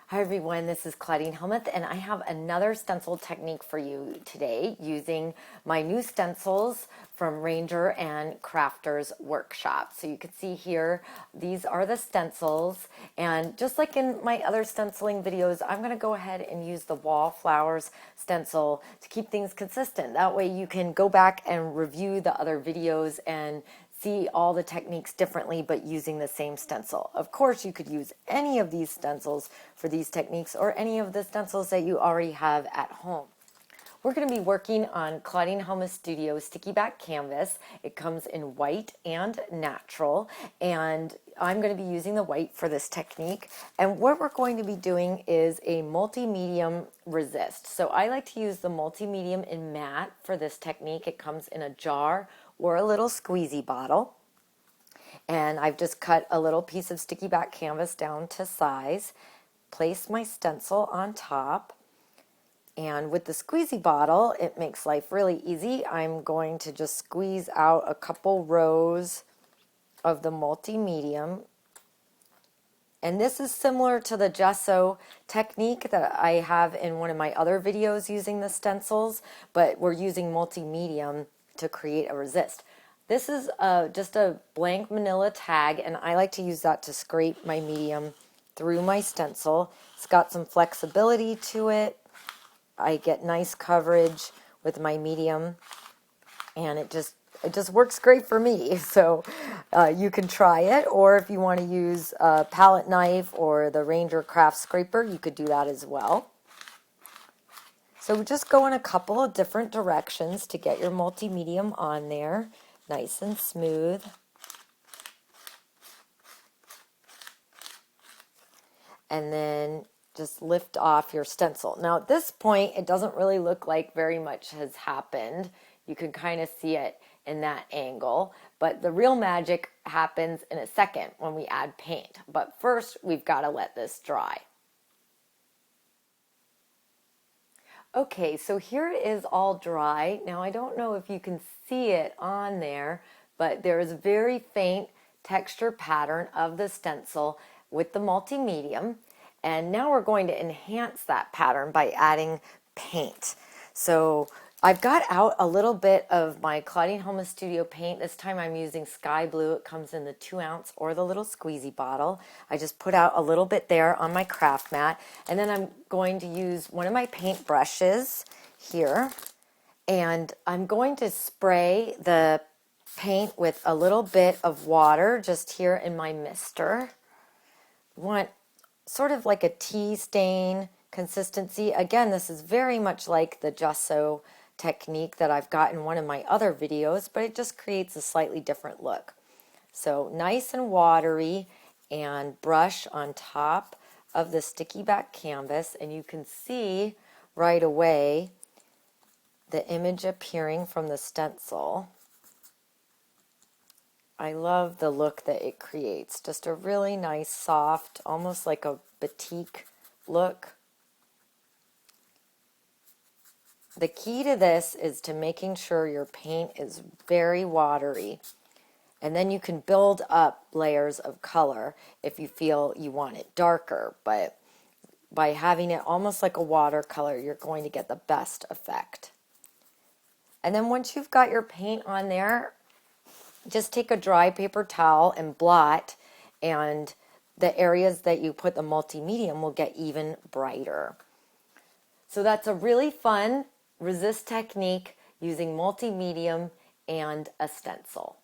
Hi everyone, this is Claudine Hellmuth and I have another stencil technique for you today using my new stencils from Ranger and Crafter's workshop. So you can see here, these are the stencils, and just like in my other stenciling videos, I'm going to go ahead and use the Wallflowers stencil to keep things consistent. That way you can go back and review the other videos and see all the techniques differently but using the same stencil. Of course, you could use any of these stencils for these techniques or any of the stencils that you already have at home. We're going to be working on Claudine Hellmuth Studio Sticky Back Canvas. It comes in white and natural, and I'm going to be using the white for this technique. And what we're going to be doing is a multi-medium resist. So I like to use the multi-medium in matte for this technique. It comes in a jar or a little squeezy bottle. And I've just cut a little piece of sticky back canvas down to size, place my stencil on top, and with the squeezy bottle, it makes life really easy. I'm going to just squeeze out a couple rows of the multi-medium. And this is similar to the gesso technique that I have in one of my other videos using the stencils, but we're using multi-medium to create a resist. This is just a blank manila tag, and I like to use that to scrape my medium through my stencil. It's got some flexibility to it. I get nice coverage with my medium, and it just works great for me. So you can try it, or if you want to use a palette knife or the Ranger Craft Scraper, you could do that as well. So just go in a couple of different directions to get your multi-medium on there, nice and smooth. And then just lift off your stencil. Now at this point, it doesn't really look like very much has happened. You can kind of see it in that angle, but the real magic happens in a second when we add paint. But first, we've got to let this dry. Okay, so here it is all dry. Now I don't know if you can see it on there, but there is a very faint texture pattern of the stencil with the multi-medium. And now we're going to enhance that pattern by adding paint. So I've got out a little bit of my Claudine Hellmuth Studio paint. This time I'm using sky blue. It comes in the 2-ounce or the little squeezy bottle. I just put out a little bit there on my craft mat. And then I'm going to use one of my paint brushes here. And I'm going to spray the paint with a little bit of water just here in my mister. Want sort of like a tea stain consistency. Again, this is very much like the gesso technique that I've got in one of my other videos, but it just creates a slightly different look. So nice and watery, and brush on top of the sticky back canvas, and you can see right away the image appearing from the stencil. I love the look that it creates. Just a really nice, soft, almost like a batik look. The key to this is to making sure your paint is very watery. And then you can build up layers of color if you feel you want it darker. But by having it almost like a watercolor, you're going to get the best effect. And then once you've got your paint on there, just take a dry paper towel and blot, and the areas that you put the multi-medium will get even brighter. So that's a really fun resist technique using multi-medium and a stencil.